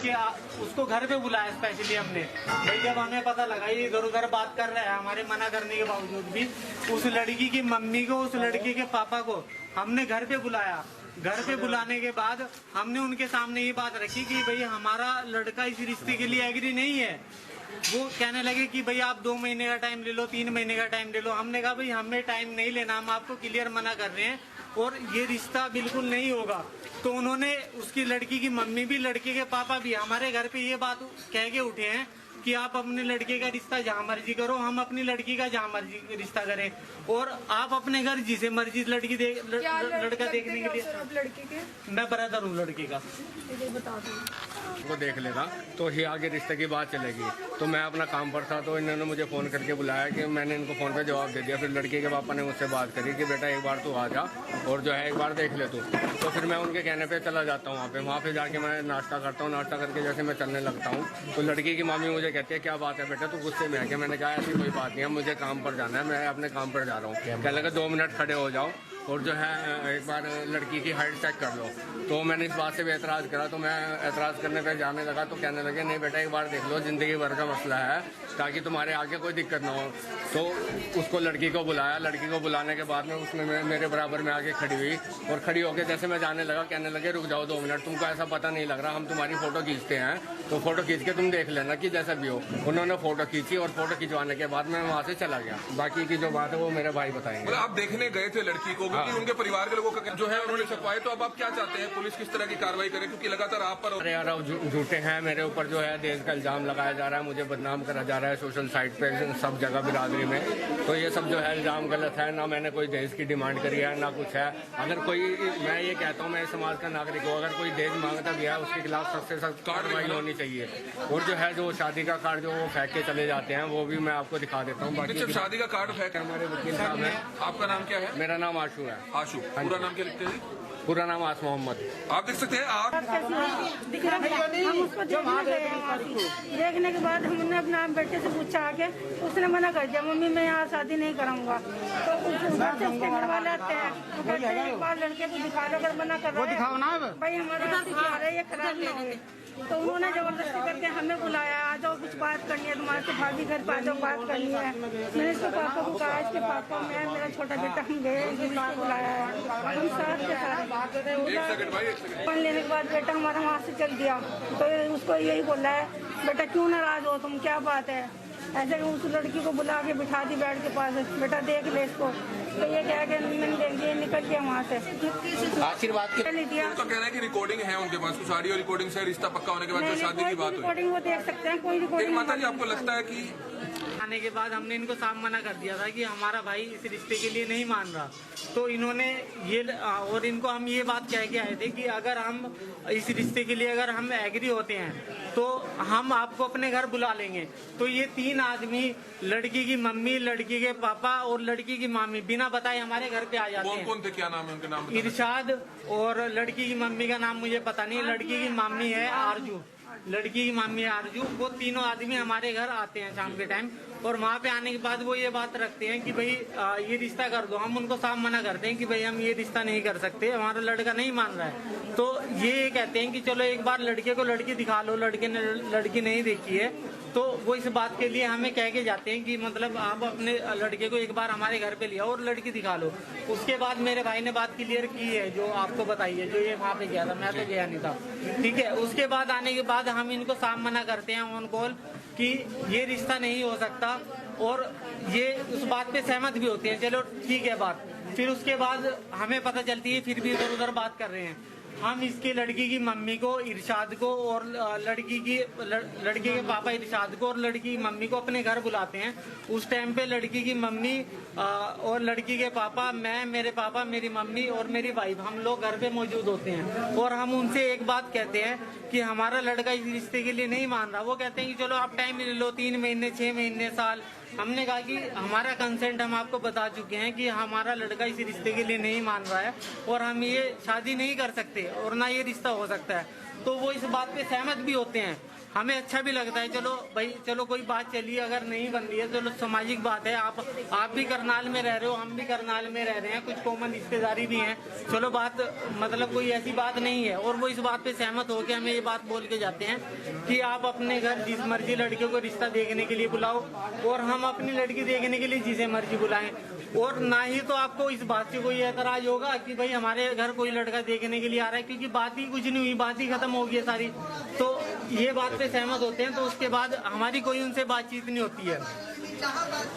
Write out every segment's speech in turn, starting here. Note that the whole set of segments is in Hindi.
कि उसको घर पे बुलाया स्पेशली हमने। भाई जब हमें पता लगा ये इधर उधर बात कर रहा है, हमारे मना करने के बावजूद भी उस लड़की की मम्मी को, उस लड़की के पापा को हमने घर पे बुलाया। घर पे बुलाने के बाद हमने उनके सामने ये बात रखी कि भाई हमारा लड़का इस रिश्ते के लिए एग्री नहीं है। वो कहने लगे कि भाई आप 2 महीने का टाइम ले लो, 3 महीने का टाइम ले लो। हमने कहा भाई हमें टाइम नहीं लेना, हम आपको क्लियर मना कर रहे हैं और ये रिश्ता बिल्कुल नहीं होगा। तो उन्होंने, उसकी लड़की की मम्मी भी, लड़के के पापा भी हमारे घर पे ये बात कह के उठे हैं कि आप अपने लड़के का रिश्ता जहाँ मर्जी करो, हम अपनी लड़की का जहाँ मर्जी रिश्ता करें, और आप अपने घर जिसे मर्जी लड़का देखने के लिए। लड़के के मैं ब्रदर हूँ लड़के का। वो देख लेगा तो ही आगे रिश्ते की बात चलेगी। तो मैं अपना काम पर था तो इन्होंने मुझे फ़ोन करके बुलाया कि मैंने इनको फ़ोन पे जवाब दे दिया। फिर लड़के के पापा ने मुझसे बात करी कि बेटा एक बार तू आ जा और जो है एक बार देख ले तू। तो फिर मैं उनके कहने पे चला जाता हूँ वहाँ पे जाके मैं नाश्ता करता हूँ। नाश्ता करके जैसे मैं चलने लगता हूँ तो लड़की की मामी मुझे कहती है क्या बात है बेटा, तू गुस्से में है क्या? मैंने कहा ऐसी कोई बात नहीं है, मुझे काम पर जाना है, मैं अपने काम पर जा रहा हूँ। कहने लगा 2 मिनट खड़े हो जाओ और जो है एक बार लड़की की हाइट चेक कर लो। तो मैंने इस बात से भी एतराज़ करा, तो मैं एतराज़ करने पे जाने लगा तो कहने लगे नहीं बेटा एक बार देख लो, ज़िंदगी भर का मसला है, ताकि तुम्हारे आगे कोई दिक्कत ना हो। तो उसको लड़की को बुलाया। लड़की को बुलाने के बाद में उसने मेरे बराबर में आके खड़ी हुई और खड़ी होकर जैसे मैं जाने लगा कहने लगे रुक जाओ 2 मिनट, तुमको ऐसा पता नहीं लग रहा, हम तुम्हारी फ़ोटो खींचते हैं तो फ़ोटो खींच के तुम देख लेना कि जैसा भी हो। उन्होंने फ़ोटो खींची और फ़ोटो खिंचवाने के बाद मैं वहाँ से चला गया। बाकी की जो बात है वो मेरे भाई बताएंगे। आप देखने गए थे लड़की को, क्योंकि उनके परिवार के लोगों का जो है उन्होंने छुपवाए, तो अब आप क्या चाहते हैं पुलिस किस तरह की कार्रवाई करे? क्योंकि लगातार आप पर अरे यार झूठे हैं, मेरे ऊपर जो है देश का इल्जाम लगाया जा रहा है, मुझे बदनाम करा जा रहा है सोशल साइट पे सब जगह बिरादरी में। तो ये सब जो है इल्जाम गलत है। ना मैंने कोई दहेज की डिमांड करी है ना कुछ है। अगर कोई, मैं ये कहता हूँ मैं समाज का नागरिक हूँ, अगर कोई दहेज मांगता भी है उसके खिलाफ सख्त से सख्त कार्रवाई होनी चाहिए। और जो है जो शादी का कार्ड जो वो फेंक के चले जाते हैं वो भी मैं आपको दिखा देता हूँ। बाकी शादी का कार्ड फेंक हमारे वकील साहब हैं। आपका नाम क्या है? मेरा नाम आशू है। आशू, पूरा नाम क्या लिखते हैं? पूरा नाम आस मोहम्मद। आप देख सकते हैं आप हम उसको देखने के बाद हमने अपने बेटे से पूछा आके, उसने मना कर दिया मम्मी मैं यहाँ शादी नहीं कराऊंगा। तो उसके घर वाले आते हैं, वो कहते हैं एक बार लड़के को दिखा दो, अगर मना कर रहा है भाई हमारा दिखा रहे ये खराब नहीं होंगे। तो उन्होंने जबरदस्ती करके हमें बुलाया, आ जाओ कुछ बात करनी है तुम्हारे से, भाभी घर पर आ जाओ बात करनी है। मैंने इसके पापा को कहा, इसके पापा मैं मेरा छोटा बेटा हम गए, बुलाया है हम साथ के साथ फोन लेने के बाद बेटा हमारा वहाँ से चल दिया। तो उसको यही बोला है बेटा क्यों नाराज हो तुम, क्या बात है? ऐसे उस लड़की को बुला के बिठा दी बेड के पास, बेटा देख ले इसको। तो ये कह के मैंने देख दिया, निकल गया वहाँ से। आशीर्वाद तो कहना है कि रिकॉर्डिंग है उनके पास, कुछ ऑडियो रिकॉर्डिंग से रिश्ता पक्का होने के बाद जो शादी की बात हुई, रिकॉर्डिंग वो देख सकते हैं। कोई रिकॉर्डिंग माता जी आपको लगता है कि आने के बाद हमने इनको साफ मना कर दिया था कि हमारा भाई इस रिश्ते के लिए नहीं मान रहा। तो इन्होंने ये, और इनको हम ये बात कह के आए थे कि अगर हम इस रिश्ते के लिए अगर हम एग्री होते हैं तो हम आपको अपने घर बुला लेंगे। तो ये 3 आदमी, लड़की की मम्मी, लड़की के पापा और लड़की की मामी, बिना बताए हमारे घर पे आ जाते हैं। कौन थे, क्या नाम है उनके? नाम इरशाद, और लड़की की मम्मी का नाम मुझे पता नहीं, लड़की की मामी है आरजू, लड़की की मामी आरजू। वो तीनों आदमी हमारे घर आते हैं शाम के टाइम, और वहाँ पे आने के बाद वो ये बात रखते हैं कि भाई ये रिश्ता कर दो। हम उनको साफ मना करते हैं कि भाई हम ये रिश्ता नहीं कर सकते, हमारा लड़का नहीं मान रहा है। तो ये कहते हैं कि चलो एक बार लड़के को लड़की दिखा लो, लड़के ने लड़की नहीं देखी है। तो वो इस बात के लिए हमें कह के जाते हैं कि मतलब आप अपने लड़के को एक बार हमारे घर पे लिया और लड़की दिखा लो। उसके बाद मेरे भाई ने बात क्लियर की है जो आपको बताई है, जो ये वहाँ पे गया था, मैं तो गया नहीं था, ठीक है। उसके बाद आने के बाद हम इनको साफ मना करते हैं ऑन कॉल कि ये रिश्ता नहीं हो सकता, और ये उस बात पे सहमत भी होते हैं, चलो ठीक है बात। फिर उसके बाद हमें पता चलती है फिर भी इधर उधर बात कर रहे हैं। हम इसकी लड़की की मम्मी को, इरशाद को, और लड़की के पापा इरशाद को और लड़की की मम्मी को अपने घर बुलाते हैं। उस टाइम पे लड़की की मम्मी और लड़की के पापा, मैं, मेरे पापा, मेरी मम्मी और मेरी वाइफ, हम लोग घर पे मौजूद होते हैं। और हम उनसे एक बात कहते हैं कि हमारा लड़का इस रिश्ते के लिए नहीं मान रहा। वो कहते हैं कि चलो आप टाइम ले लो, 3 महीने, 6 महीने, साल। हमने कहा कि हमारा कंसेंट हम आपको बता चुके हैं कि हमारा लड़का इस रिश्ते के लिए नहीं मान रहा है और हम ये शादी नहीं कर सकते और ना ये रिश्ता हो सकता है। तो वो इस बात पे सहमत भी होते हैं। हमें अच्छा भी लगता है। चलो भाई, चलो कोई बात चली, अगर नहीं बन रही है चलो सामाजिक बात है। आप भी करनाल में रह रहे हो, हम भी करनाल में रह रहे हैं, कुछ कॉमन रिश्तेदारी भी हैं। चलो बात मतलब कोई ऐसी बात नहीं है। और वो इस बात पे सहमत होकर हमें ये बात बोल के जाते हैं कि आप अपने घर जिस मर्जी लड़के को रिश्ता देखने के लिए बुलाओ और हम अपनी लड़की देखने के लिए जिसे मर्जी बुलाएं। और ना ही तो आपको इस बात से कोई एतराज होगा कि भाई हमारे घर कोई लड़का देखने के लिए आ रहा है, क्योंकि बात ही कुछ नहीं हुई, बात ही खत्म हो गई है सारी। तो ये बात पे सहमत होते हैं, तो उसके बाद हमारी कोई उनसे बातचीत नहीं होती है।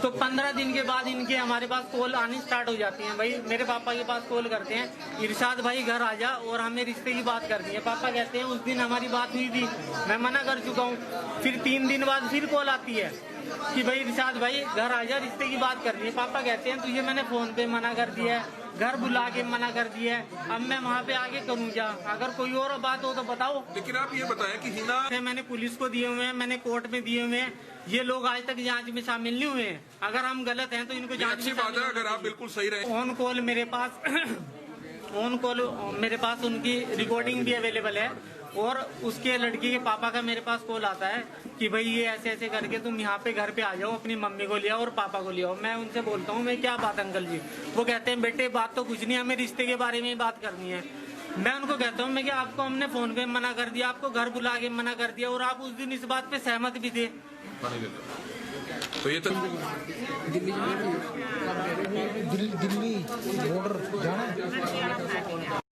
तो 15 दिन के बाद इनके हमारे पास कॉल आनी स्टार्ट हो जाती हैं। भाई मेरे पापा के पास कॉल करते हैं, इरशाद भाई घर आ जा और हमें रिश्ते की बात करनी है। पापा कहते हैं उस दिन हमारी बात हुई थी, मैं मना कर चुका हूँ। फिर 3 दिन बाद फिर कॉल आती है कि भाई इरशाद भाई घर आ जा, रिश्ते की बात करनी है। पापा कहते हैं तुझे मैंने फोन पे मना कर दिया है, घर बुला के मना कर दिया है, अब मैं वहाँ पे आगे करूँ क्या? अगर कोई और बात हो तो बताओ। लेकिन आप ये बताएं कि हिना मैंने पुलिस को दिए हुए हैं, मैंने कोर्ट में दिए हुए हैं, ये लोग आज तक जांच में शामिल नहीं हुए हैं। अगर हम गलत हैं तो इनको जांच अच्छी में बात है अगर आप बिल्कुल सही रहे। ऑन कॉल मेरे पास ऑन कॉल मेरे पास उनकी रिकॉर्डिंग भी अवेलेबल है। और उसके लड़की के पापा का मेरे पास कॉल आता है कि भाई ये ऐसे ऐसे करके तुम यहाँ पे घर पे आ जाओ, अपनी मम्मी को ले आओ और पापा को ले आओ। मैं उनसे बोलता हूँ मैं क्या बात अंकल जी? वो कहते हैं बेटे बात तो कुछ नहीं, हमें रिश्ते के बारे में ही बात करनी है। मैं उनको कहता हूँ मैं क्या आपको हमने फोन पे मना कर दिया, आपको घर बुला के मना कर दिया और आप उस दिन इस बात पे सहमत भी थे। तो ये तो दिल्ली बॉर्डर जाना